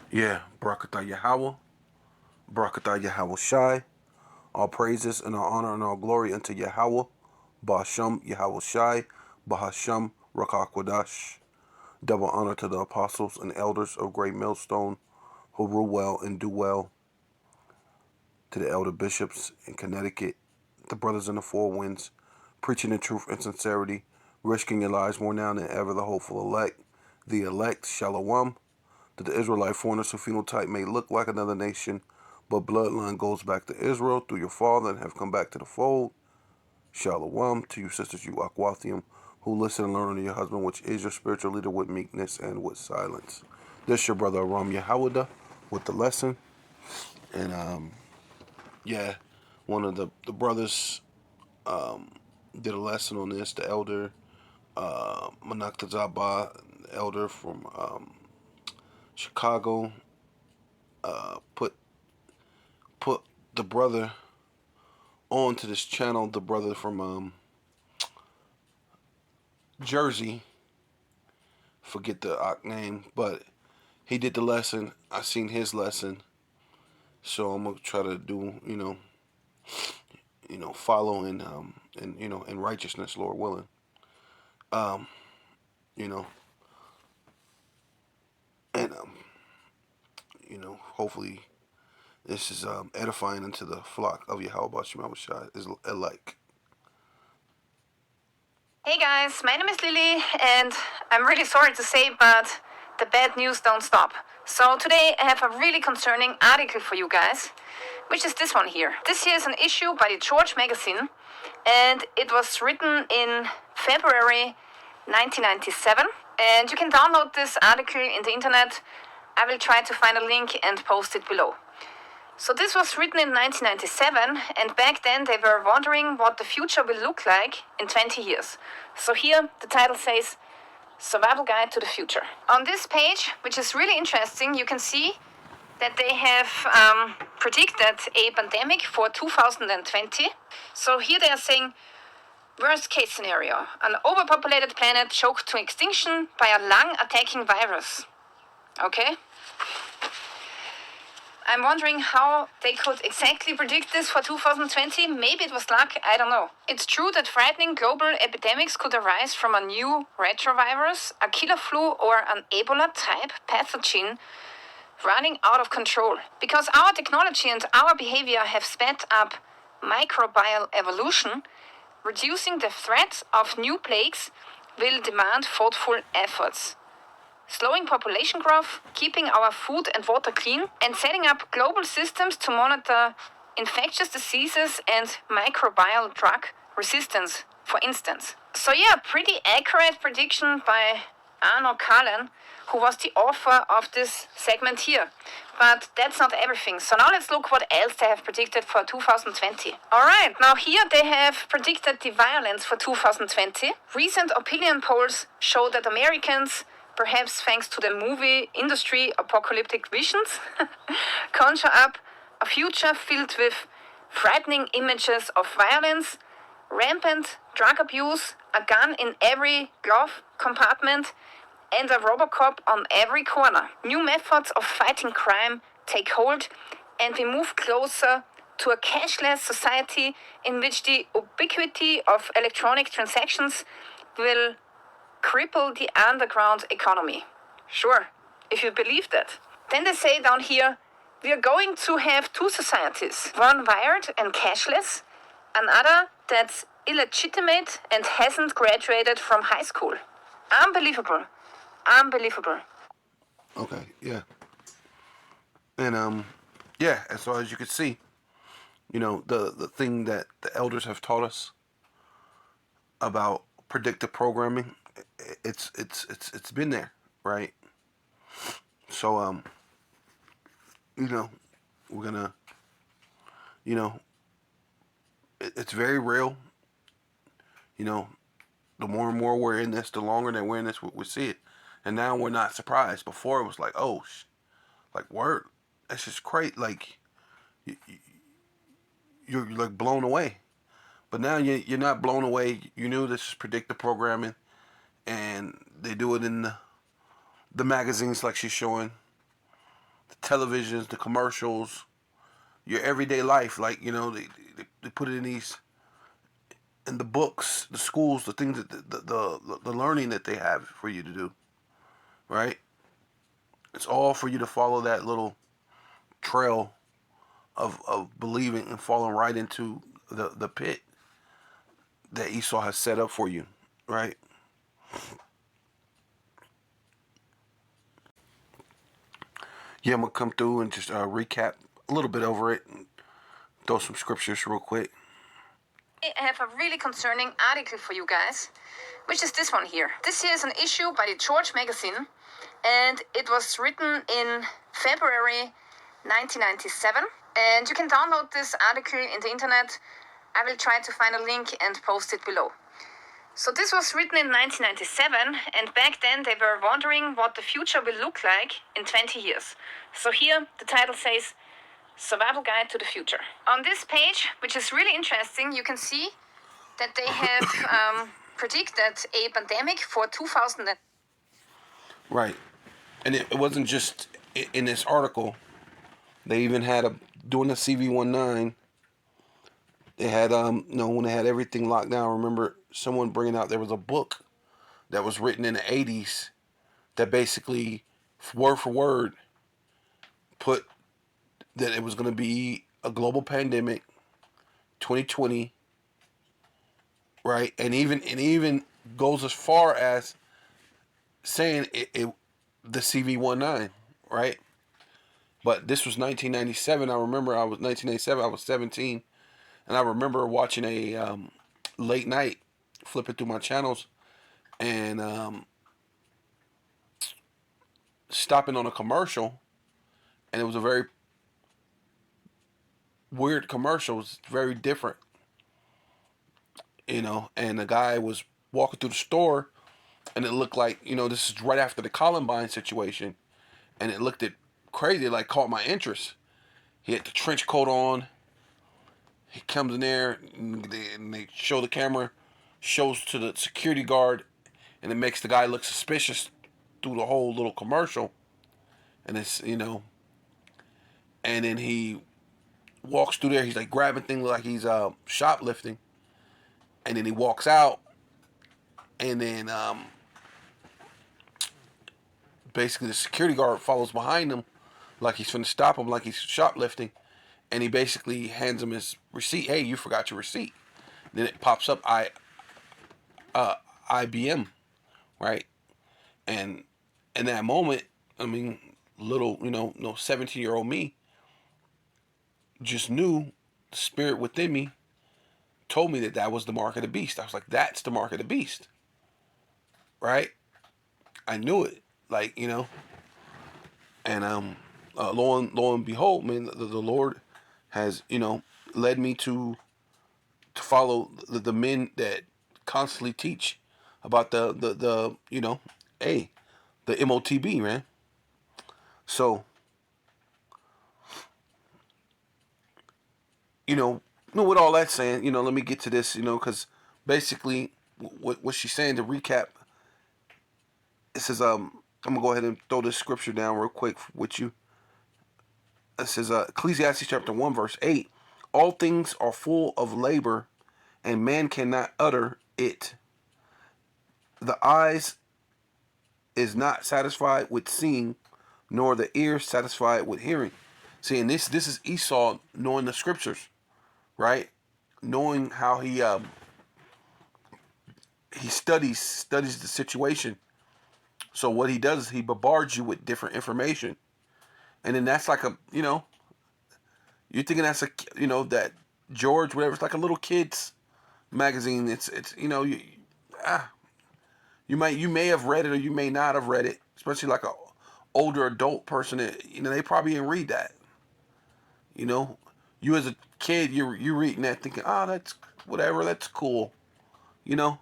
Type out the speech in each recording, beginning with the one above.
Yeah, Barakatah Yahweh, Barakatah Yahweh Shai. All praises and all honor and all glory unto Yahweh, Bahasham Yahweh Shai, Bahasham Rakakwadash. Double honor to the apostles and elders of Great Millstone who rule well and do well, to the elder bishops in Connecticut, the brothers in the four winds, preaching the truth and sincerity, risking your lives more now than ever, the hopeful elect, the elect, Shalom, that the Israelite foreigners who phenotype may look like another nation, but bloodline goes back to Israel through your father and have come back to the fold. Shalom to you sisters, you Akwathium, who listen and learn to your husband, which is your spiritual leader, with meekness and with silence. This your brother Aram Yahawada with the lesson. And yeah, one of the brothers did a lesson on this, the elder Manakta Zaba, elder from Chicago, put the brother onto this channel, the brother from Jersey, forget the name, but he did the lesson. I seen his lesson, so I'm gonna try to do, follow in righteousness, Lord willing. Um, you know, and hopefully this is edifying unto the flock of Yahweh Shema Shai is alike. Hey guys, my name is Lily, and I'm really sorry to say, but the bad news don't stop. So today I have a really concerning article for you guys, which is this one here. This here is an issue by the George magazine, and it was written in February 1997. And you can download this article in the internet. I will try to find a link and post it below. So this was written in 1997, and back then they were wondering what the future will look like in 20 years. So here the title says, Survival Guide to the Future. On this page, which is really interesting, you can see that they have predicted a pandemic for 2020. So here they are saying, worst case scenario, an overpopulated planet choked to extinction by a lung-attacking virus. Okay? I'm wondering how they could exactly predict this for 2020. Maybe it was luck, I don't know. It's true that frightening global epidemics could arise from a new retrovirus, a killer flu, or an Ebola-type pathogen running out of control. Because our technology and our behavior have sped up microbial evolution, reducing the threat of new plagues will demand thoughtful efforts. Slowing population growth, keeping our food and water clean, and setting up global systems to monitor infectious diseases and microbial drug resistance, for instance. So yeah, pretty accurate prediction by Arno Kallen, who was the author of this segment here. But that's not everything. So now let's look what else they have predicted for 2020. Alright, now here they have predicted the violence for 2020. Recent opinion polls show that Americans, perhaps thanks to the movie industry apocalyptic visions, conjure up a future filled with frightening images of violence, rampant drug abuse, a gun in every glove compartment, and a Robocop on every corner. New methods of fighting crime take hold, and we move closer to a cashless society in which the ubiquity of electronic transactions will cripple the underground economy. Sure, if you believe that. Then they say down here, we are going to have two societies. One wired and cashless, another that's illegitimate and hasn't graduated from high school. Unbelievable. Unbelievable. Okay, yeah. And yeah, and so as you can see, the thing that the elders have taught us about predictive programming, it's been there, right? So you know, we're gonna, you know, it's very real. You know, the more and more we're in this, the longer that we're in this, we see it, and now we're not surprised. Before it was like, oh, like word, that's just crazy. Like you're like blown away. But now you're not blown away. You knew this is predictive programming, and they do it in the magazines like she's showing. the televisions, the commercials, your everyday life. Like, they put it in the books, the schools, the things that the learning that they have for you to do, right? It's all for you to follow that little trail of believing and falling right into the pit that Esau has set up for you, right? Yeah, I'm gonna come through and just recap a little bit over it and throw some scriptures real quick. I have a really concerning article for you guys, which is this one here. This here is an issue by the George magazine, and it was written in February 1997. And you can download this article in the internet. I will try to find a link and post it below. So this was written in 1997, and back then they were wondering what the future will look like in 20 years. So here the title says, Survival Guide to the Future. On this page, which is really interesting, you can see that they have predicted a pandemic for 2000. Right. And it wasn't just in this article. They even had doing the CV19. They had, when they had everything locked down, I remember someone bringing out, there was a book that was written in the 80s that basically, word for word, put that it was going to be a global pandemic, 2020, right? And even goes as far as saying the CV19, right? But this was 1997. I remember 1997. I was 17, and I remember watching a late night, flipping through my channels, and stopping on a commercial, and it was a very weird commercial. It was very different, and the guy was walking through the store, and it looked like, this is right after the Columbine situation, and it looked crazy, like caught my interest. He had the trench coat on. He comes in there, and they show the camera, shows to the security guard, and it makes the guy look suspicious through the whole little commercial. And it's, and then he walks through there. He's like grabbing things like he's shoplifting. And then he walks out, and then basically the security guard follows behind him like he's finna stop him, like he's shoplifting. And he basically hands him his receipt. Hey, you forgot your receipt. And then it pops up IBM, right? And in that moment, I mean, little, 17-year-old me just knew the spirit within me told me that was the mark of the beast. I was like, that's the mark of the beast, right? I knew it, like, and lo and behold, man, the Lord has, led me to follow the men that constantly teach about the MOTB, man. So, with all that saying, let me get to this, because basically what she's saying, to recap, it says, I'm gonna go ahead and throw this scripture down real quick with you. It says, Ecclesiastes chapter 1 verse 8, all things are full of labor, and man cannot utter it. The eyes is not satisfied with seeing, nor the ear satisfied with hearing. See, and this is Esau knowing the scriptures, right? Knowing how he studies the situation. So what he does is he bombards you with different information, and then that's like you're thinking that's that George, whatever. It's like a little kid's magazine. It's you may have read it or you may not have read it, especially like a older adult person. They probably didn't read that. You as a kid, you reading that thinking, that's whatever, that's cool. Not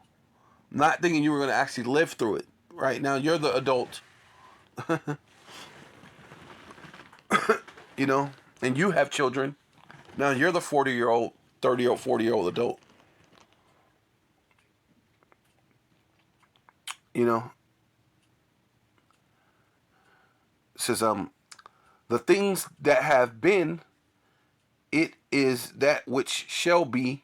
thinking you were going to actually live through it. Right now, you're the adult. And you have children. Now you're the 40-year-old, 30-year-old, 40-year-old adult. It says, The things that have been, it is that which shall be,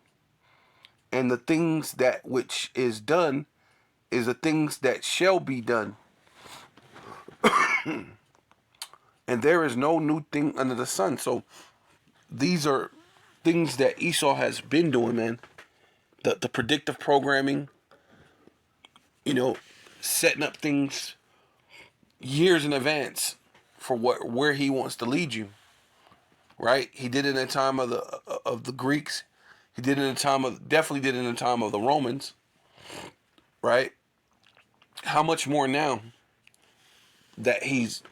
and the things that which is done is the things that shall be done. And there is no new thing under the sun. So these are things that Esau has been doing, man. The predictive programming, you know, setting up things years in advance for where he wants to lead you. Right? He did it in the time of the Greeks. He did it in the time of definitely did it in the time of the Romans. Right? How much more now that he's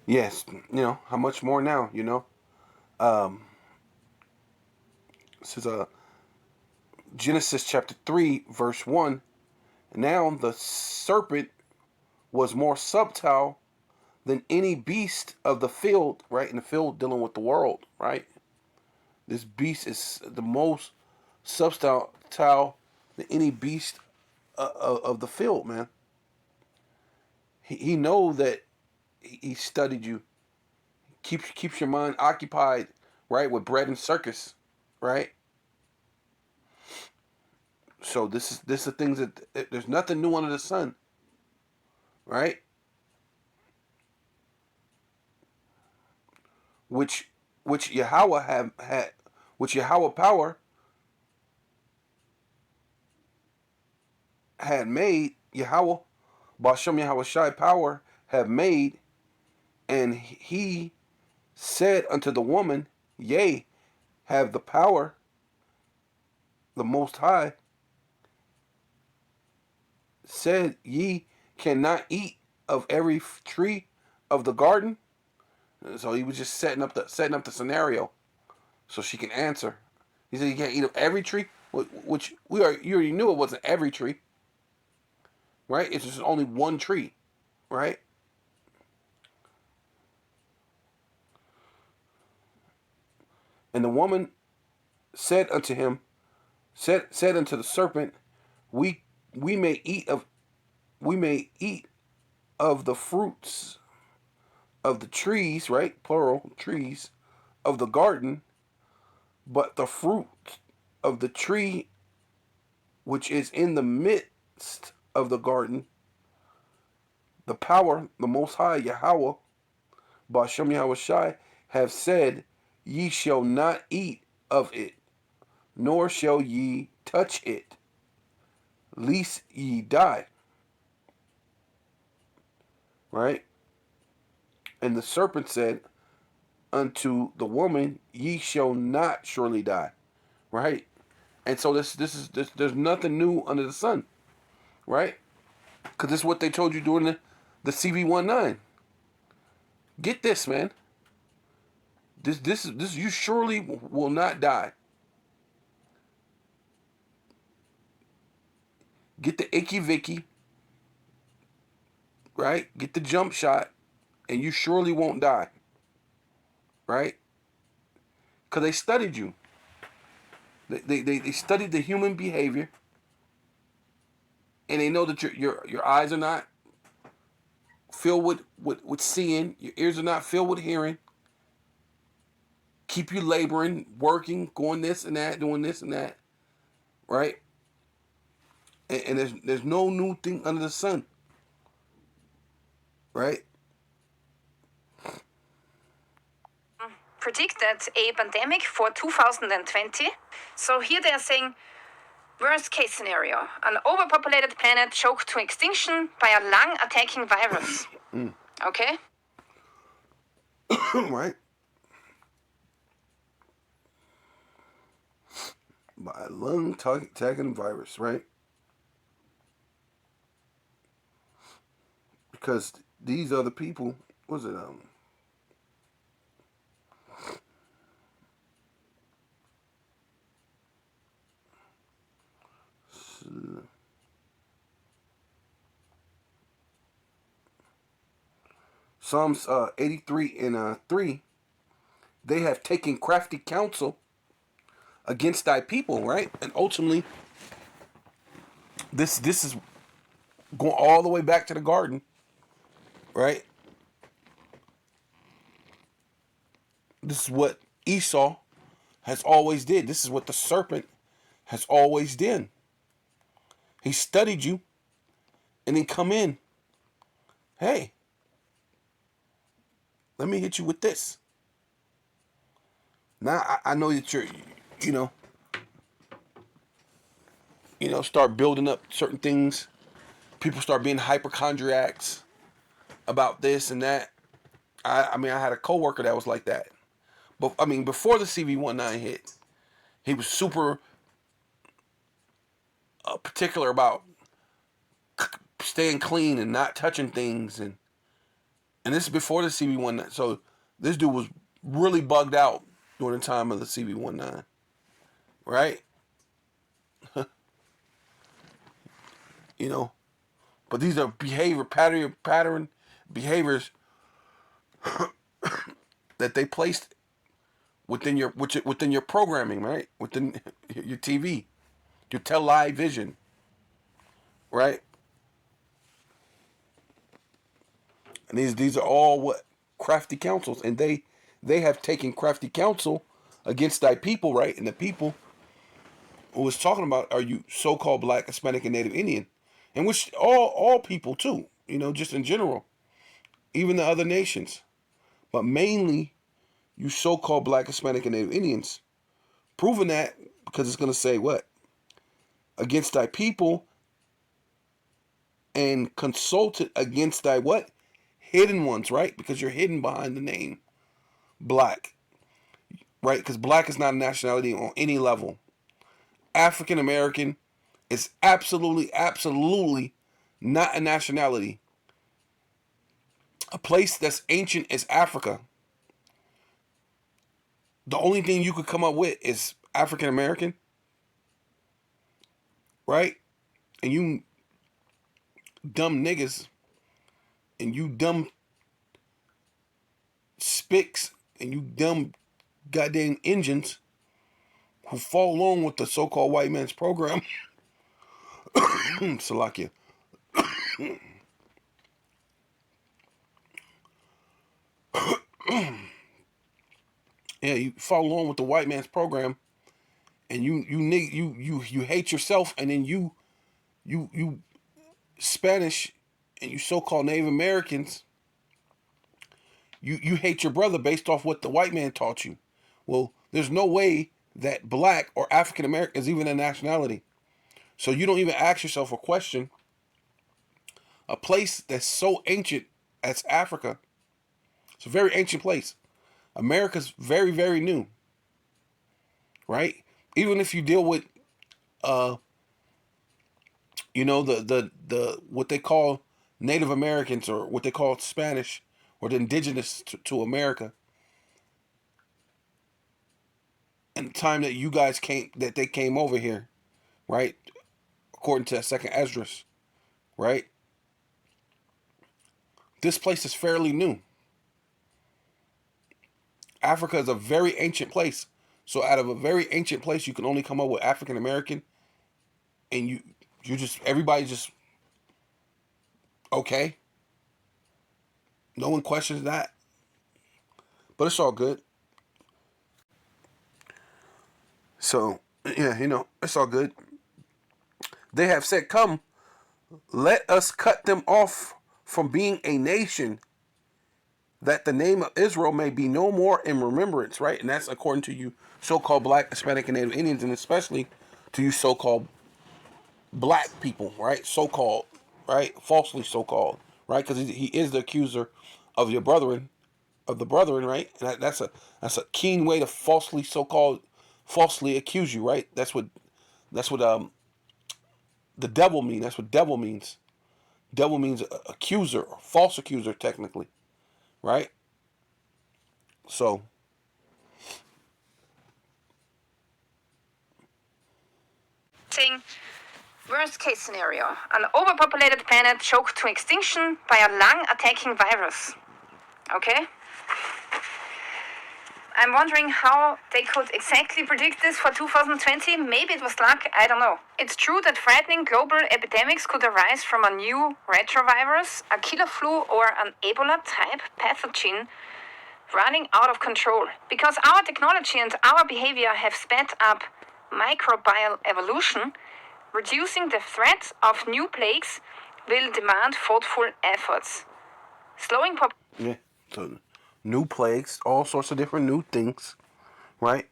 yes, how much more now, this is Genesis chapter 3 verse 1. Now the serpent was more subtle than any beast of the field, right? In the field dealing with the world, right? This beast is the most subtle than any beast of the field, man. He know that he studied you. Keeps your mind occupied, right, with bread and circus, right? So this is the things that there's nothing new under the sun, right? Which Yahweh had, which Yahweh power had made. Yahweh Bashem Yahweh Shai power have made, and he said unto the woman, yea, have the power, the Most High said, ye cannot eat of every tree of the garden. So he was just setting up the scenario so she can answer. He said you can't eat of every tree, which you already knew it wasn't every tree, right? It's just only one tree, right? And the woman said unto him, said unto the serpent, we may eat of the fruits of the trees, right? Plural trees of the garden, but the fruit of the tree which is in the midst of the garden, the power, the Most High Yahweh, Bashem Yahweh Shai, have said, ye shall not eat of it, nor shall ye touch it, lest ye die. Right? And the serpent said unto the woman, ye shall not surely die. Right? And so there's nothing new under the sun. Right? Because this is what they told you during the CV19. Get this, man. This you surely will not die. Get the icky vicky, right? Get the jump shot, and you surely won't die. Right? Because they studied you. They studied the human behavior, and they know that your eyes are not filled with seeing, your ears are not filled with hearing. Keep you laboring, working, going this and that, doing this and that, right? And there's no new thing under the sun, right? Predicted a pandemic for 2020. So here they are saying, worst case scenario, an overpopulated planet choked to extinction by a lung attacking virus. Okay? Right? By a lung attacking virus, right? Because these other people, was it Psalms 83 and 3, they have taken crafty counsel against thy people, right? And ultimately, this is going all the way back to the garden, right? This is what Esau has always did. This is what the serpent has always done. He studied you and then come in. Hey, let me hit you with this. Now I know that you're, start building up certain things. People start being hypochondriacs about this and that. I had a coworker that was like that. But before the CV19 hit, he was super particular about staying clean and not touching things, and this is before the CV19. So this dude was really bugged out during the time of the CV19, right? But these are pattern behaviors that they placed within your programming, right? Within your TV, your television, right? And these are all what crafty councils, and they have taken crafty counsel against thy people, right? And the people who was talking about are you so-called Black, Hispanic, and Native Indian, and which all people too, just in general, even the other nations, but mainly you so-called Black, Hispanic, and Native Indians, proving that because it's going to say what? Against thy people, and consulted against thy what? Hidden ones, right? Because you're hidden behind the name Black, right? Because Black is not a nationality on any level. African American is absolutely not a nationality. A place that's ancient as Africa. The only thing you could come up with is African American, right? And you dumb niggas and you dumb spicks and you dumb goddamn engines who fall along with the so-called white man's program. Salakia. Yeah, you follow along with the white man's program, and you hate yourself, and then you Spanish and you so-called Native Americans, you hate your brother based off what the white man taught you. Well, there's no way that Black or African American is even a nationality. So you don't even ask yourself a question. A place that's so ancient as Africa, it's a very ancient place. America's very, very new, right? Even if you deal with, the what they call Native Americans, or what they call Spanish, or the indigenous to America, and the time that you guys they came over here, right? According to Second Esdras, right? This place is fairly new. Africa is a very ancient place. So out of a very ancient place, you can only come up with African American, and everybody just okay. No one questions that. But it's all good. So, yeah, it's all good. They have said, come, let us cut them off from being a nation, that the name of Israel may be no more in remembrance, right? And that's according to you so-called Black, Hispanic, and Native Indians, and especially to you so-called Black people, right? So-called, right? Falsely so-called, right? Because he is the accuser of your brethren, right? And that's a keen way to falsely accuse you, right? That's what the devil means. That's what devil means. Devil means accuser, or false accuser, technically, right? So, worst case scenario, an overpopulated planet choked to extinction by a lung-attacking virus. Okay? I'm wondering how they could exactly predict this for 2020. Maybe it was luck, I don't know. It's true that frightening global epidemics could arise from a new retrovirus, a killer flu, or an Ebola-type pathogen running out of control. Because our technology and our behavior have sped up microbial evolution, reducing the threat of new plagues will demand thoughtful efforts. Slowing Yeah. So new plagues, all sorts of different new things, right?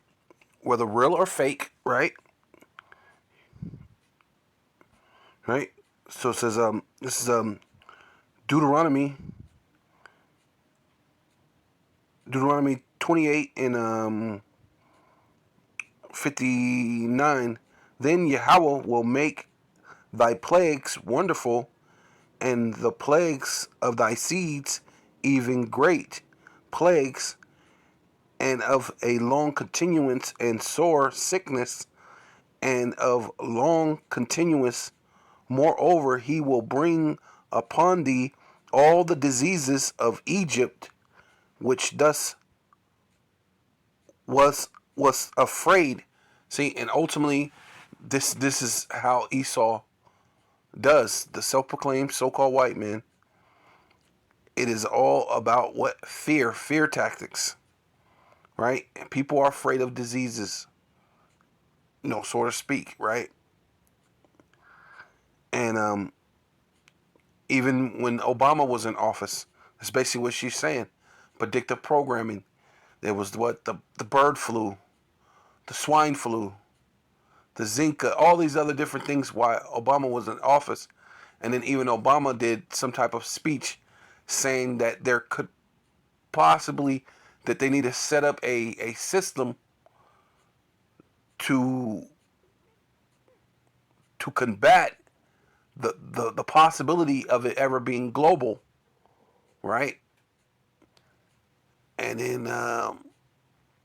Whether real or fake, right? Right? So it says this is Deuteronomy 28 and 59. Then Yahweh will make thy plagues wonderful, and the plagues of thy seeds even great plagues, and of a long continuance and sore sickness, and of long continuance. Moreover, he will bring upon thee all the diseases of Egypt, which thus was afraid. See, and ultimately, this is how Esau does. The self-proclaimed so-called white man. It is all about what fear tactics, right? And people are afraid of diseases, so to speak, right? And even when Obama was in office, that's basically what she's saying. Predictive programming. There was the bird flu, the swine flu, the Zika, all these other different things while Obama was in office. And then even Obama did some type of speech saying that there could possibly, that they need to set up a system to combat the possibility of it ever being global, right? And then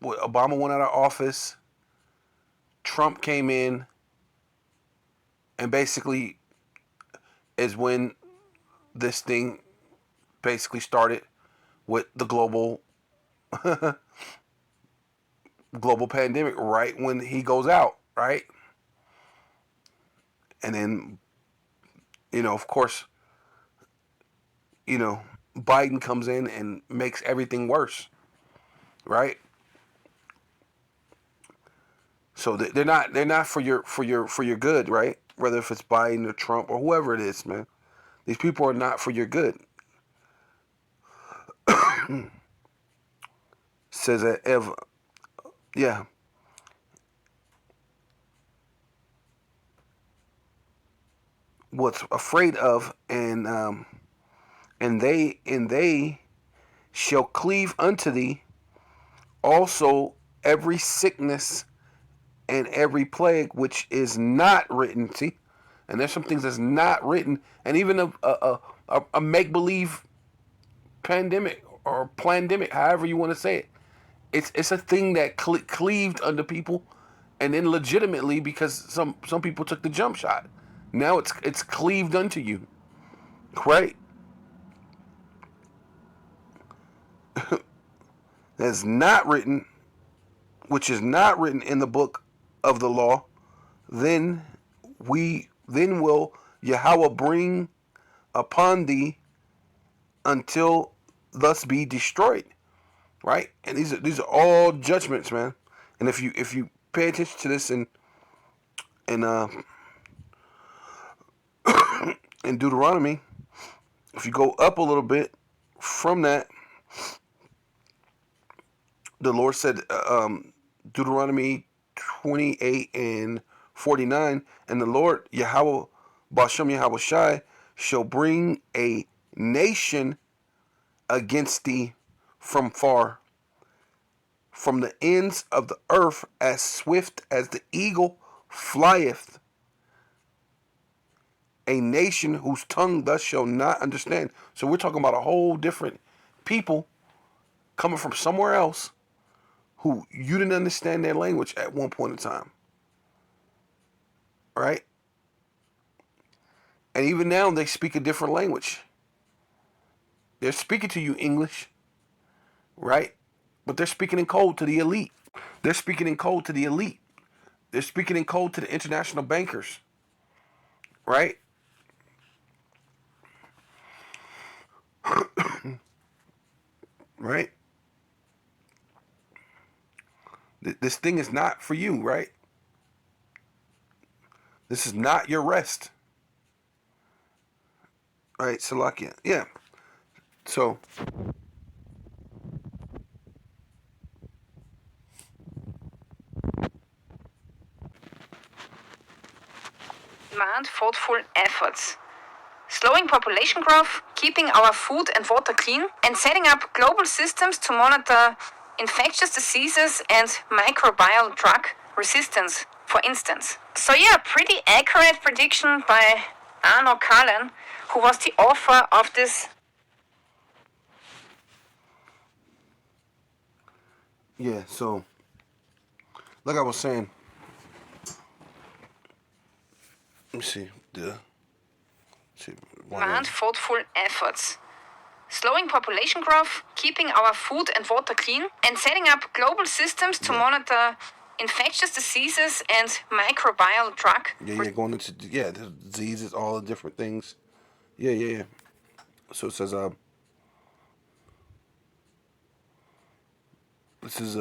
Obama went out of office, Trump came in, and basically is when this thing basically started with the global pandemic, right when he goes out, right? And then, of course, Biden comes in and makes everything worse, right? So they're not for your good, right? Whether if it's Biden or Trump or whoever it is, man. These people are not for your good. Says that yeah. What's afraid of, and they shall cleave unto thee also every sickness and every plague which is not written. See, and there's some things that's not written, and even a make believe pandemic or plandemic, however you want to say it. It's a thing that cleaved under people, and then legitimately because some people took the jump shot. Now it's cleaved unto you, right? That's not written, which is not written in the book of the law. Then will Yahweh bring upon thee until thus be destroyed, right? And these are all judgments, man. And if you pay attention to this in in Deuteronomy, if you go up a little bit from that, the Lord said, Deuteronomy 28 and 49, and the Lord Yahweh Bashem Yahweh Shai shall bring a nation against thee from far, from the ends of the earth, as swift as the eagle flieth. A nation whose tongue thus shall not understand. So we're talking about a whole different people coming from somewhere else who you didn't understand their language at one point in time. Right? And even now they speak a different language. They're speaking to you English, right? But they're speaking in code to the elite. They're speaking in code to the elite. They're speaking in code to the international bankers, right? Right? This thing is not for you, right? This is not your rest. Right, Salakia. Yeah. So, Demand thoughtful efforts. Slowing population growth, keeping our food and water clean, and setting up global systems to monitor infectious diseases and microbial drug resistance, for instance. So yeah, pretty accurate prediction by Arno Kallen, who was the author of this. yeah, so, like I was saying, let me see. Demand thoughtful efforts. Slowing population growth, keeping our food and water clean, and setting up global systems to monitor infectious diseases and microbial drug. Yeah, going into the diseases, all the different things. Yeah. So it says this is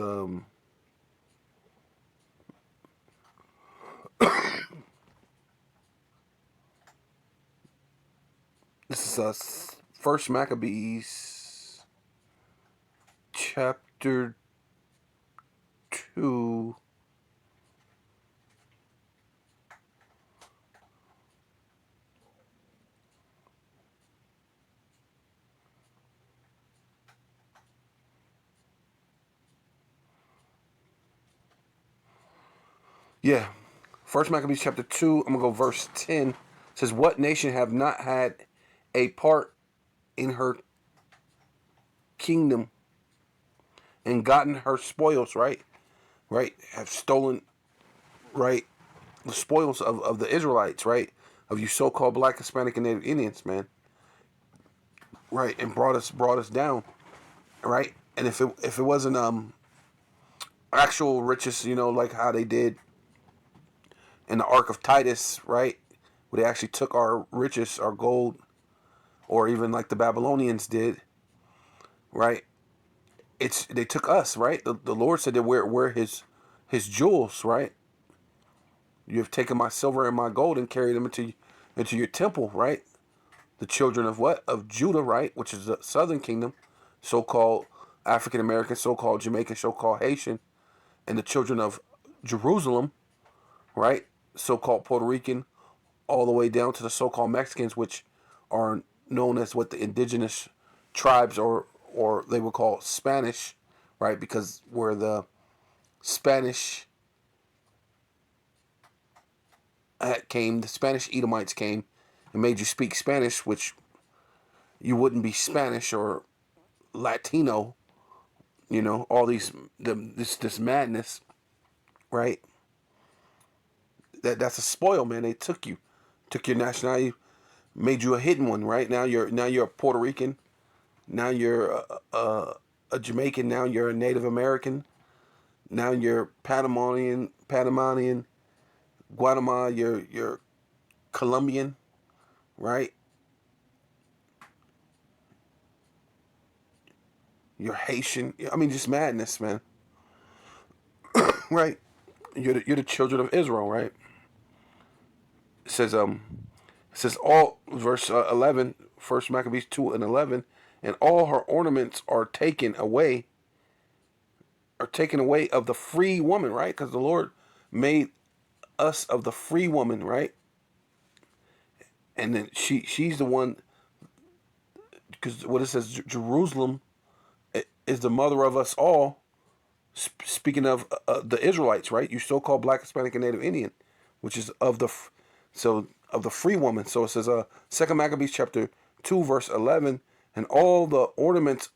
this is First Maccabees chapter 2. Yeah. First Maccabees chapter 2, I'm going to go verse 10. It says, what nation have not had a part in her kingdom and gotten her spoils, right? Right? Have stolen, right? The spoils of the Israelites, right? Of you so-called Black, Hispanic, and Native Indians, man. Right? And brought us down, right? And if it wasn't actual riches, like how they did in the Ark of Titus, right? Where they actually took our riches, our gold, or even like the Babylonians did, right? They took us, right? The Lord said that we're his jewels, right? You have taken my silver and my gold and carried them into your temple, right? The children of what? Of Judah, right? Which is the southern kingdom, so-called African American, so-called Jamaican, so-called Haitian, and the children of Jerusalem, right? So-called Puerto Rican, all the way down to the so-called Mexicans, which are known as what the indigenous tribes, or they would call Spanish, right? Because where the Spanish came, the Spanish Edomites came and made you speak Spanish, which you wouldn't be Spanish or Latino, all this madness, right? That's a spoil, man. They took your nationality, made you a hidden one, right? Now you're a Puerto Rican, now you're a Jamaican, now you're a Native American, now you're Panamanian, Guatemala, you're Colombian, right? You're Haitian. I mean, just madness, man. Right? You're the children of Israel, right? It says all verse 11, First Maccabees 2:11, and all her ornaments are taken away of the free woman, right? Because the Lord made us of the free woman, right? And then she's the one, because what it says, Jerusalem is the mother of us all. Speaking of the Israelites, right? You so-called Black, Hispanic, and Native Indian, which is of the free woman. So it says, Second Maccabees chapter 2 verse 11, and all the ornaments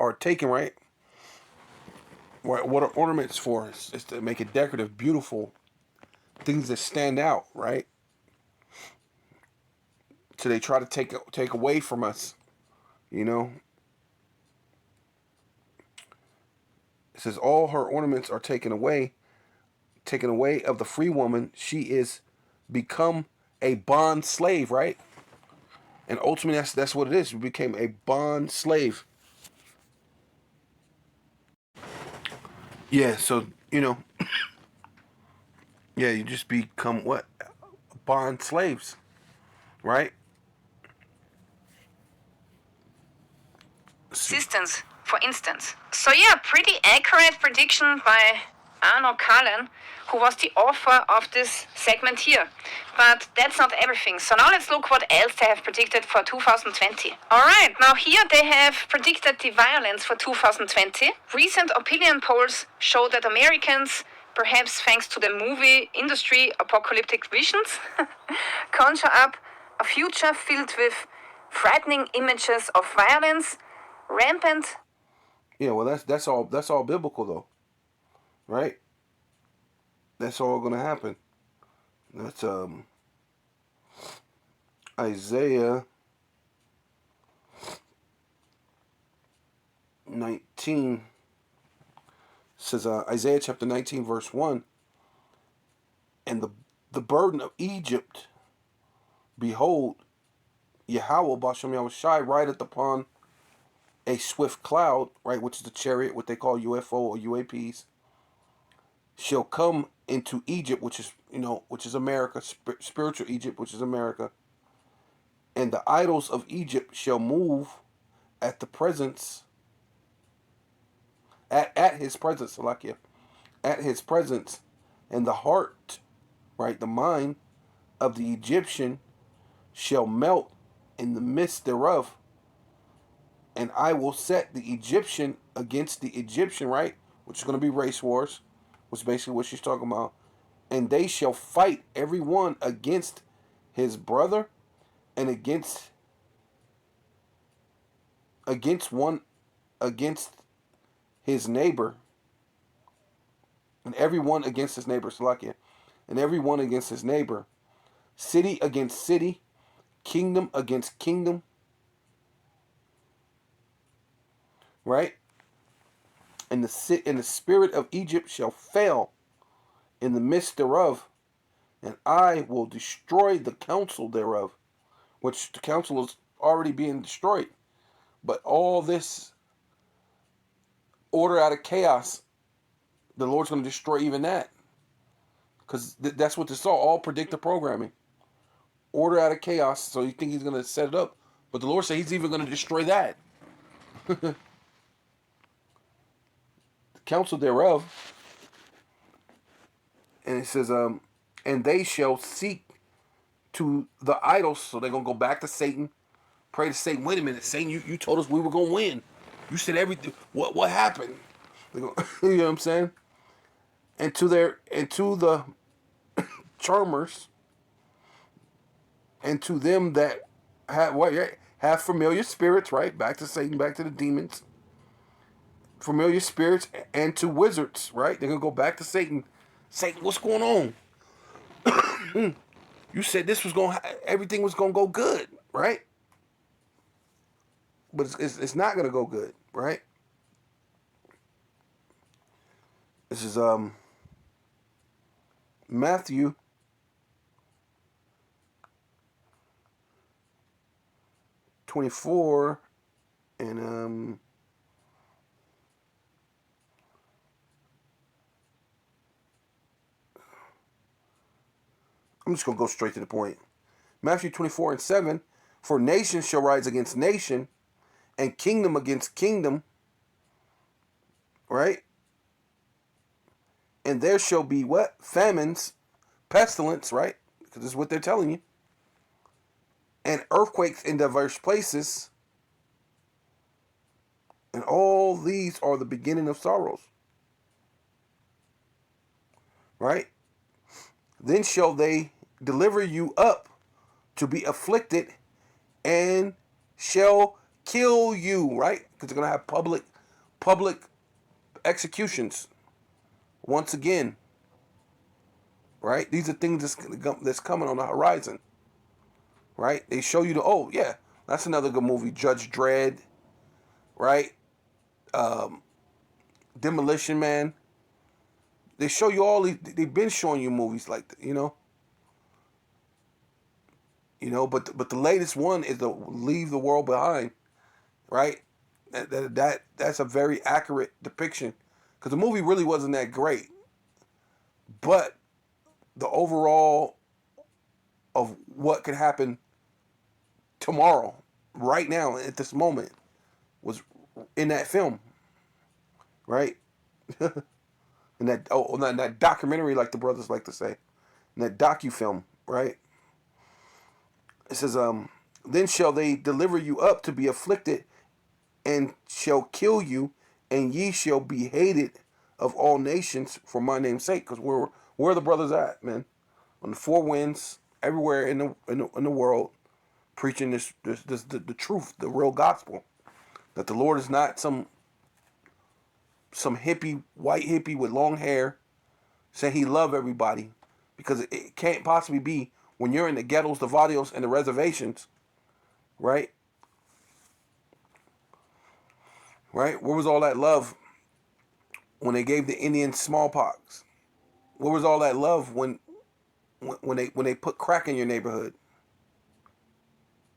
are taken, right? What are ornaments for? It's to make it decorative, beautiful, things that stand out, right? So they try to take away from us, you know. It says all her ornaments are taken away of the free woman. She is become a bond slave, right? And ultimately, that's what it is. We became a bond slave. Yeah, so, yeah, you just become what? Bond slaves, right? Systems, for instance. So yeah, pretty accurate prediction by Arno Kallen, who was the author of this segment here. But that's not everything. So now let's look what else they have predicted for 2020. Alright, now here they have predicted the violence for 2020. Recent opinion polls show that Americans, perhaps thanks to the movie industry apocalyptic visions, conjure up a future filled with frightening images of violence, rampant. Yeah, well, that's all biblical though, right? That's all gonna happen. That's Isaiah 19 says, Isaiah chapter 19 verse 1, and the burden of Egypt, behold, Yahweh Bashem Yahweh Shai rideth upon a swift cloud, right, which is the chariot, what they call UFO or UAPs, shall come into Egypt, which is America, spiritual Egypt, which is America, and the idols of Egypt shall move at the presence, at his presence, Salakia, at his presence, and the heart, right, the mind of the Egyptian shall melt in the midst thereof, and I will set the Egyptian against the Egyptian, right, which is going to be race wars, which is basically what she's talking about, and they shall fight every one against his brother and against his neighbor, and every one against his neighbor, Salakia, and every one against his neighbor, city against city, kingdom against kingdom, right? And the spirit of Egypt shall fail in the midst thereof, and I will destroy the council thereof, which the council is already being destroyed. But all this order out of chaos, the Lord's going to destroy even that. Because that's what this is all predictive programming. Order out of chaos, so you think he's going to set it up. But the Lord said he's even going to destroy that. The counsel thereof. And it says, and they shall seek to the idols. So they're going to go back to Satan. Pray to Satan. Wait a minute, Satan, you told us we were going to win. You said everything. What happened? You know what I'm saying? And to the charmers, and to them that have familiar spirits, right? Back to Satan, back to the demons. Familiar spirits, and to wizards, right? They're gonna go back to Satan. Satan, what's going on? You said everything was gonna go good, right? But it's not gonna go good, right? This is Matthew 24, and I'm just gonna go straight to the point. Matthew 24 and 7, for nation shall rise against nation, and kingdom against kingdom, right? And there shall be what? Famines, pestilence, right? Because this is what they're telling you. And earthquakes in diverse places. And all these are the beginning of sorrows. Right? Then shall they deliver you up to be afflicted, and shall kill you, right? Because they're going to have public executions once again, right? These are things that's coming on the horizon, right? They show you that's another good movie, Judge Dredd, right? Demolition Man. They show you all these. They've been showing you movies like that, But the latest one is the Leave the World Behind, right? That's a very accurate depiction. because the movie really wasn't that great. But the overall of what could happen tomorrow, right now, at this moment, was in that film, right? In that documentary, like the brothers like to say, in that docu-film, right? It says, then shall they deliver you up to be afflicted, and shall kill you, and ye shall be hated of all nations for my name's sake. Because where are the brothers at, man? On the four winds, everywhere in the world, preaching the truth, the real gospel, that the Lord is not some hippie, white hippie with long hair, saying he love everybody, because it can't possibly be when you're in the ghettos, the barrios, and the reservations, right? Right? Where was all that love when they gave the Indians smallpox? Where was all that love when they put crack in your neighborhood?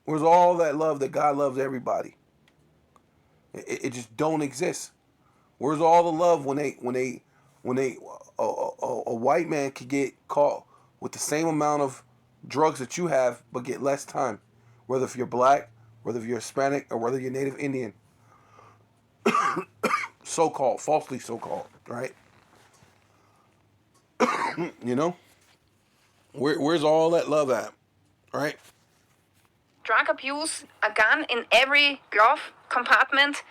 Where's all that love that God loves everybody? It just don't exist. Where's all the love when a white man could get caught with the same amount of drugs that you have, but get less time, whether if you're black, whether if you're Hispanic, or whether you're Native Indian, so-called, falsely so-called, right? You know, where's all that love at, right? Drug abuse, a gun in every glove compartment,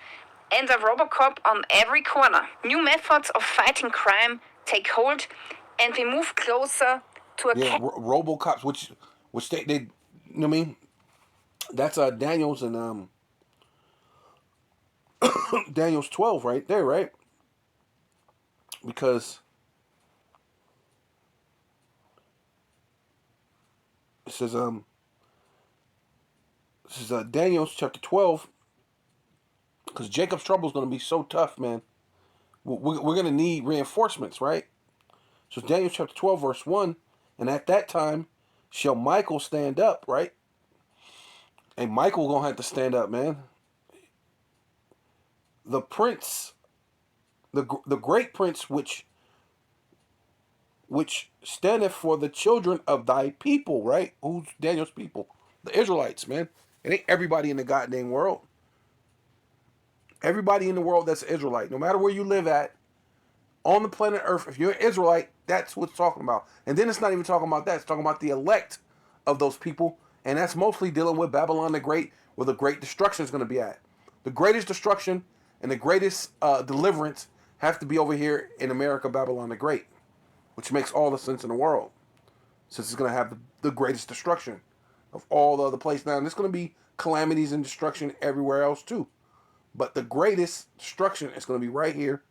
and a Robocop on every corner. New methods of fighting crime take hold, and we move closer to a RoboCops, which they you know what I mean? That's Daniels and Daniels 12 right there, right? Because it says this is Daniels chapter 12, because Jacob's trouble is going to be so tough, man. We're going to need reinforcements, right? So Daniel chapter 12 verse 1, and at that time shall Michael stand up, right? And Michael going to have to stand up, man. The prince, the great prince which standeth for the children of thy people, right? Who's Daniel's people? The Israelites, man. It ain't everybody in the goddamn world. Everybody in the world that's an Israelite, no matter where you live at, on the planet Earth, if you're an Israelite, that's what it's talking about. And then it's not even talking about that. It's talking about the elect of those people. And that's mostly dealing with Babylon the Great, where the great destruction is going to be at. The greatest destruction and the greatest deliverance have to be over here in America, Babylon the Great, which makes all the sense in the world, since it's going to have the greatest destruction of all the other places. Now, there's going to be calamities and destruction everywhere else too. But the greatest destruction is going to be right here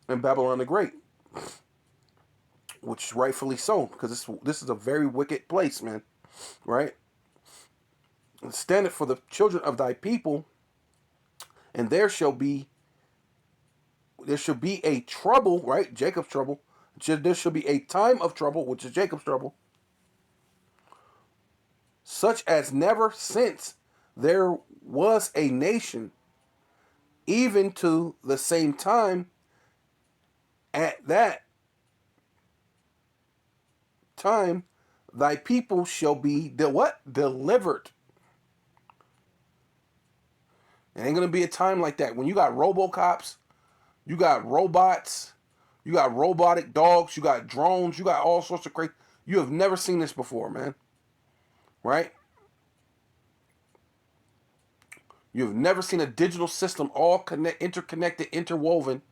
in Babylon the Great, which is rightfully so, because this is a very wicked place, man, right? Stand it for the children of thy people, and there shall be a trouble, right? Jacob's trouble. There shall be a time of trouble, which is Jacob's trouble, such as never since there was a nation, even to the same time. At that time, thy people shall be delivered. It ain't gonna be a time like that when you got RoboCops, you got robots, you got robotic dogs, you got drones, you got all sorts of crazy. You have never seen this before, man. Right? You have never seen a digital system all interconnected, interwoven,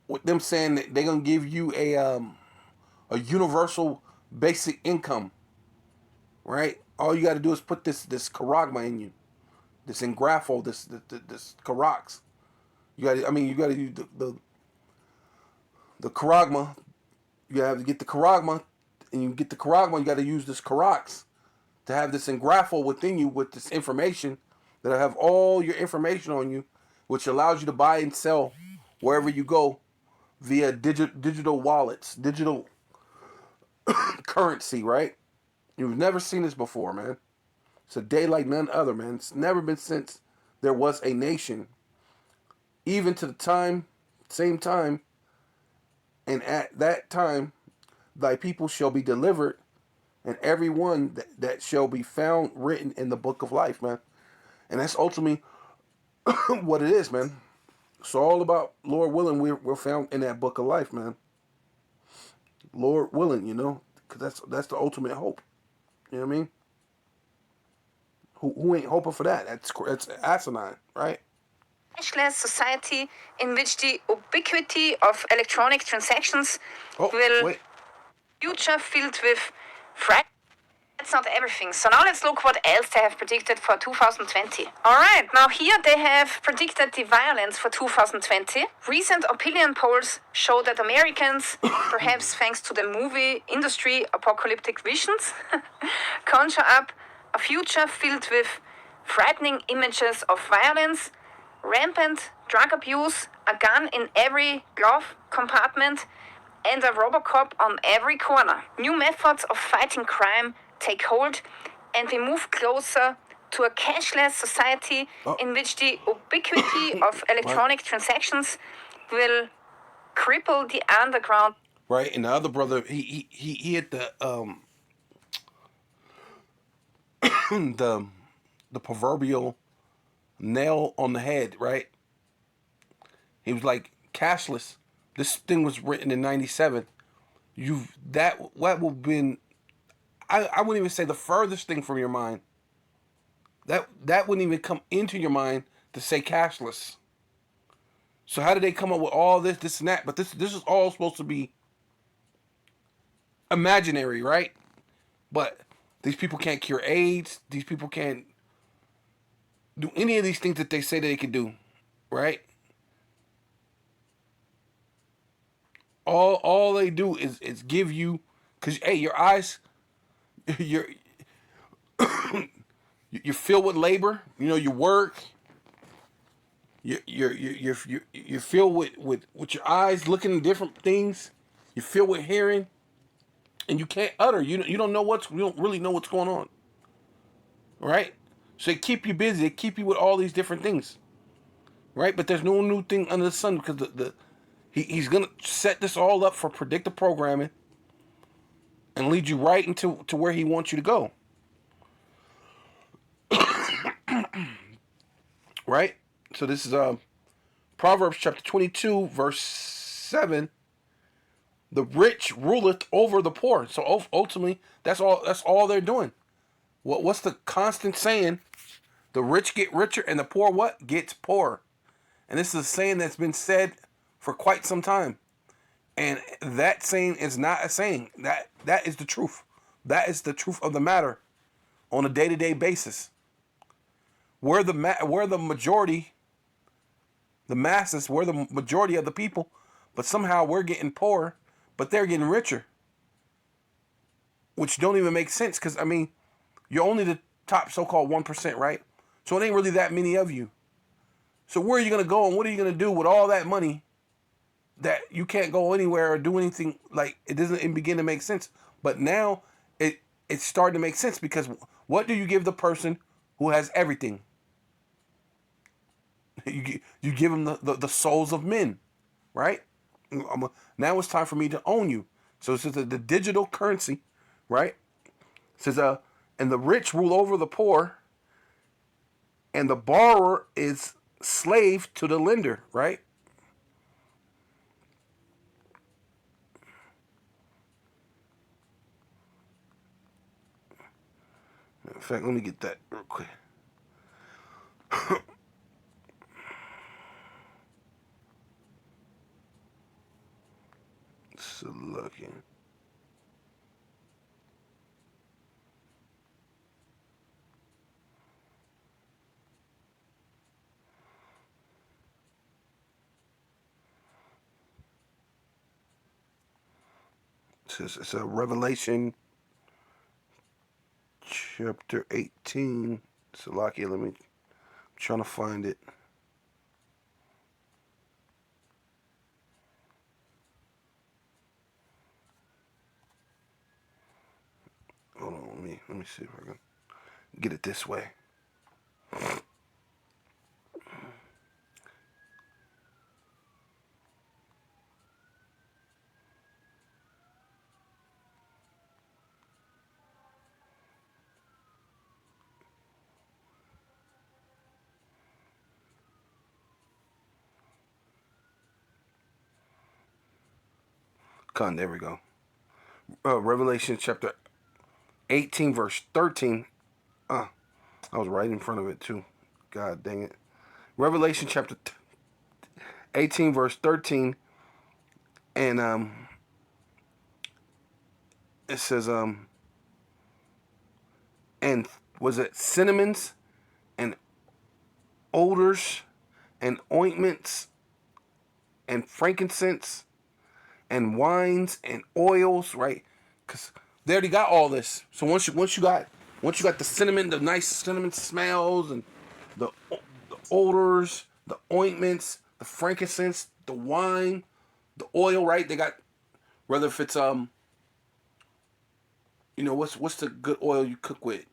with them saying that they're gonna give you a universal basic income. Right? All you got to do is put this charagma in you, this engrafo, this carax. You got to use the charagma. You have to get the charagma, and you get the charagma. You got to use this carax to have this engrafo within you with this information that'll have all your information on you, which allows you to buy and sell wherever you go via digital wallets, digital currency, right? You've never seen this before, man. It's a day like none other, man. It's never been since there was a nation, even to the time same time, and at that time, thy people shall be delivered, and every one that shall be found written in the book of life, man. And that's ultimately what it is, man. It's all about, Lord willing, we're found in that book of life, man. Lord willing, because that's the ultimate hope. You know what I mean? Who ain't hoping for that? That's asinine, right? Cashless society in which the ubiquity of electronic transactions Oh, will wait. future filled with fraud. That's not everything. So now let's look what else they have predicted for 2020. Alright, now here they have predicted the violence for 2020. Recent opinion polls show that Americans, perhaps thanks to the movie industry apocalyptic visions, conjure up a future filled with frightening images of violence, rampant drug abuse, a gun in every glove compartment, and a Robocop on every corner. New methods of fighting crime take hold, and we move closer to a cashless society in which the ubiquity of electronic transactions will cripple the underground. Right, and the other brother, he hit the the proverbial nail on the head, right? He was like, cashless. This thing was written in '97. What would have been, I wouldn't even say the furthest thing from your mind. That wouldn't even come into your mind to say cashless. So how did they come up with all this and that? But this is all supposed to be imaginary, right? But these people can't cure AIDS. These people can't do any of these things that they say that they can do, right? All they do is give you, because hey, your eyes, you're you're filled with labor. You work. You're filled with your eyes looking at different things. You're filled with hearing, and you can't utter. You don't really know what's going on, right? So they keep you busy. They keep you with all these different things, right? But there's no new thing under the sun, because he's gonna set this all up for predictive programming and lead you right into to where he wants you to go, right? So this is Proverbs chapter 22 verse 7. The rich ruleth over the poor. So ultimately, that's all they're doing. What's the constant saying? The rich get richer and the poor what? Gets poorer. And this is a saying that's been said for quite some time. And that saying is not a saying. That is the truth. That is the truth of the matter on a day-to-day basis. We're the majority, the masses, we're the majority of the people, but somehow we're getting poorer, but they're getting richer. Which don't even make sense, because, you're only the top so-called 1%, right? So it ain't really that many of you. So where are you going to go, and what are you going to do with all that money that you can't go anywhere or do anything? Like, it doesn't even begin to make sense. But now it's starting to make sense, because what do you give the person who has everything? You give them the souls of men, right? Now it's time for me to own you. So it says the digital currency, right? It says, and the rich rule over the poor, and the borrower is slave to the lender, right? In fact, let me get that real quick. So looking. It's a Revelation chapter 18. So Lucky, I'm trying to find it. Hold on, let me see if I can get it this way. There we go. Revelation chapter 18, verse 13. I was right in front of it too. God dang it. Revelation chapter 18, verse 13. And it says, and was it cinnamons and odors and ointments and frankincense and wines and oils, right? Because they already got all this. So once you got the cinnamon, the nice cinnamon smells, and the odors, the ointments, the frankincense, the wine, the oil, right? They got, whether if it's what's the good oil you cook with?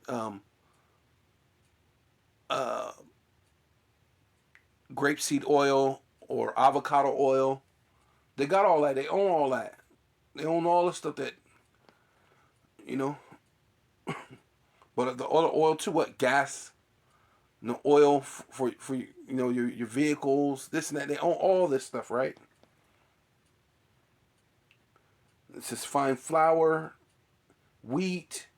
Grapeseed oil or avocado oil. They got all that. They own all that. They own all the stuff that, you know. But the other oil too, what? Gas, oil for your vehicles, this and that. They own all this stuff, right? It's just fine flour, wheat,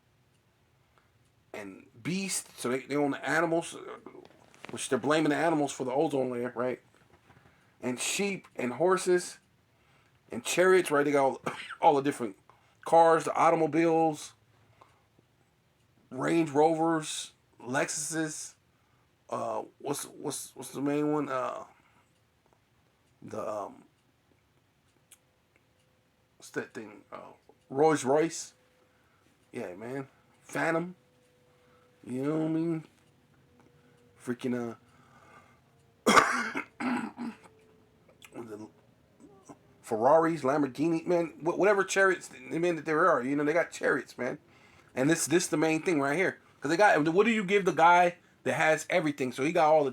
and beast. So they own the animals, which they're blaming the animals for the ozone layer, right? And sheep and horses and chariots, right? They got all the different cars, the automobiles, Range Rovers, Lexuses. What's the main one? The what's that thing? Rolls Royce. Yeah, man. Phantom. You know what I mean? Freaking the Ferraris, Lamborghini, man. Whatever chariots, man, that there are. They got chariots, man. And this the main thing right here, because they got. What do you give the guy that has everything? So he got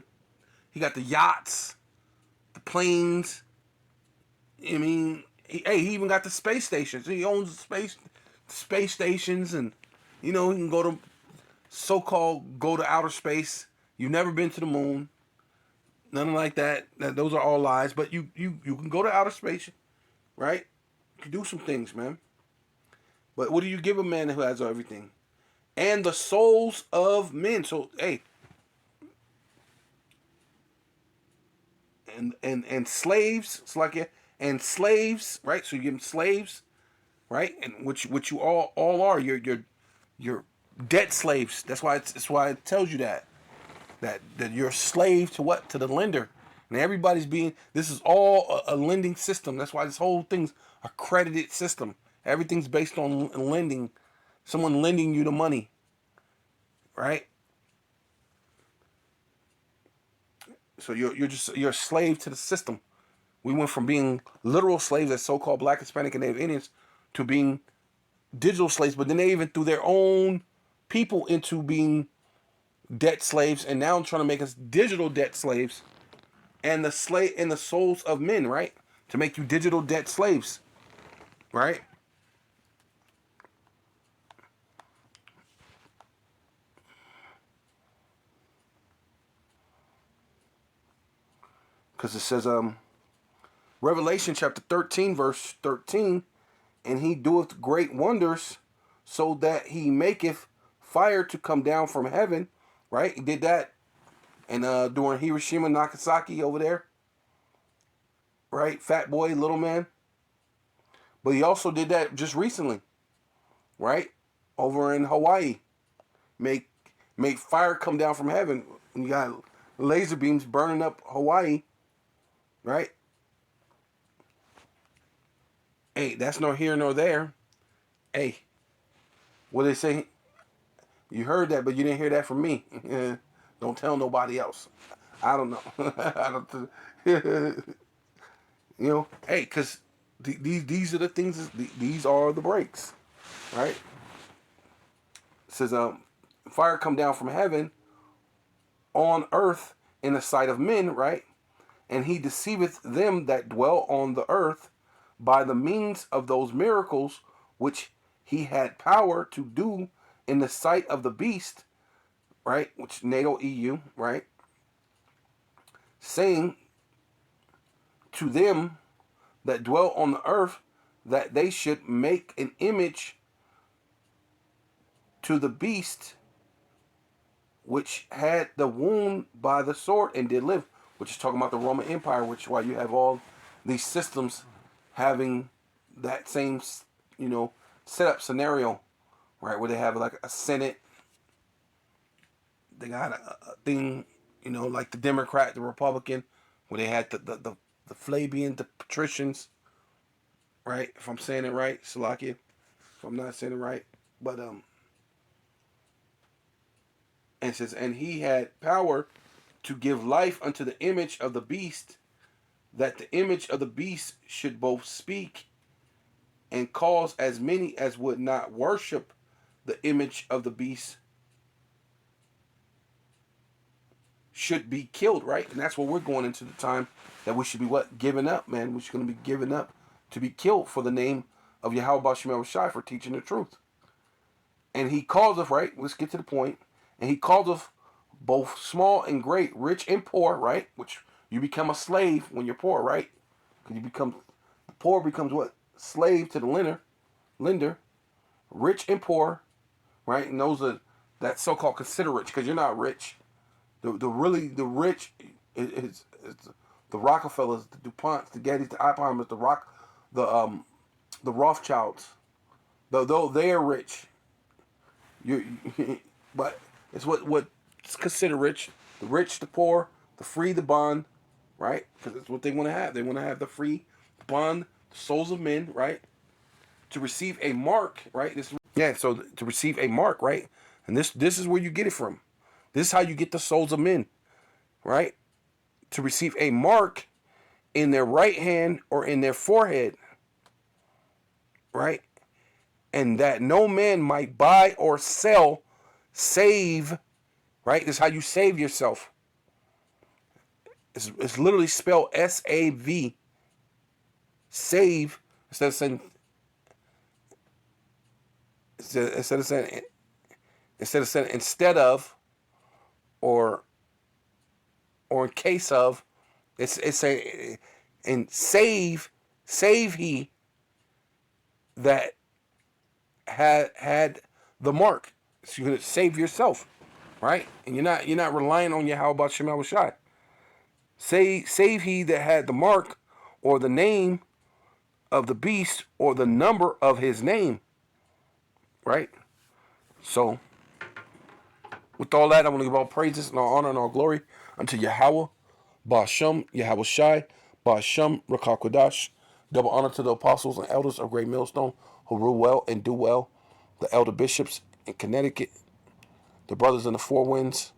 the yachts, the planes. I mean, he even got the space stations. He owns the space stations, and he can go to outer space. You've never been to the moon, nothing like that. Those are all lies. But you can go to outer space, right? You can do some things, man. But what do you give a man who has everything? And the souls of men. So hey, and slaves. It's like and slaves, right? So you give them slaves, right? And which you all are. You're debt slaves. That's why it tells you that you're a slave to what? To the lender. And everybody's this is all a lending system. That's why this whole thing's a credited system. Everything's based on lending. Someone lending you the money. Right? So you're a slave to the system. We went from being literal slaves as so-called Black, Hispanic, and Native Indians to being digital slaves, but then they even threw their own people into being debt slaves, and now trying to make us digital debt slaves, and the souls of men, right? To make you digital debt slaves, right? Because it says, Revelation chapter 13, verse 13, and he doeth great wonders, so that he maketh fire to come down from heaven, right? He did that, and during Hiroshima, Nagasaki over there, right? Fat boy, little man. But he also did that just recently, right? Over in Hawaii, make fire come down from heaven. You got laser beams burning up Hawaii, right? Hey, that's nor here nor there. Hey, what they say? You heard that, but you didn't hear that from me. Don't tell nobody else. I don't know. I don't. Hey, because these are the things. These are the breaks, right? It says, fire come down from heaven on earth in the sight of men, right? And he deceiveth them that dwell on the earth by the means of those miracles which he had power to do in the sight of the beast, right? Which NATO EU, right? Saying to them that dwell on the earth that they should make an image to the beast which had the wound by the sword and did live, which is talking about the Roman Empire, which is why you have all these systems having that same, setup scenario, right? Where they have like a Senate, they got a thing, like the Democrat, the Republican, where they had the Flavian, the patricians, right? If I'm saying it right, Salakia, if I'm not saying it right, but and it says, and he had power to give life unto the image of the beast, that the image of the beast should both speak and cause as many as would not worship the image of the beast should be killed, right? And that's what we're going into the time that we should be giving up, man. We're going to be giving up to be killed for the name of Yahweh Bashim Shai for teaching the truth. And he calls us, right? Let's get to the point. And he calls us both small and great, rich and poor, right? Which you become a slave when you're poor, right? Because the poor becomes what? Slave to the lender, rich and poor, right? And those are that so-called consider rich, because you're not rich. The rich is the Rockefellers, the DuPonts, the Gettys, the Oppenheimers, the Rothschilds. Though they are rich, but it's what's considered rich. The rich, the poor, the free, the bond, right? Because that's what they want to have. They want to have the free, the bond, the souls of men, right? To receive a mark, right? So to receive a mark, right? And this is where you get it from. This is how you get the souls of men, right? To receive a mark in their right hand or in their forehead, right? And that no man might buy or sell, save, right? This is how you save yourself. It's literally spelled S-A-V. Save, instead of saying instead of, or in case of, it's a, and save he that had the mark. So you're gonna save yourself, right? And you're not relying on Yahweh Shema Shai. Save he that had the mark, or the name of the beast, or the number of his name, right? So, with all that, I want to give all praises and all honor and all glory unto Yahweh, Ba'ashem, Yahweh Shai, Ba'ashem, Rakakwadash. Double honor to the apostles and elders of Great Millstone who rule well and do well, the elder bishops in Connecticut, the brothers in the Four Winds,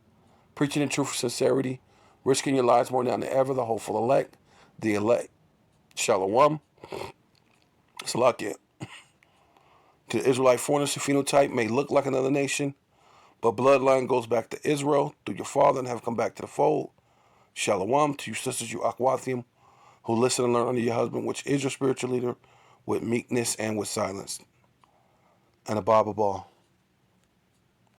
preaching in truth for sincerity, risking your lives more now than ever, the hopeful elect, the elect, Shalom, Salakia. To the Israelite foreigners, whose phenotype may look like another nation, but bloodline goes back to Israel through your father and have come back to the fold. Shalom to you sisters, you Akwathium, who listen and learn under your husband, which is your spiritual leader, with meekness and with silence. And a Bible ball.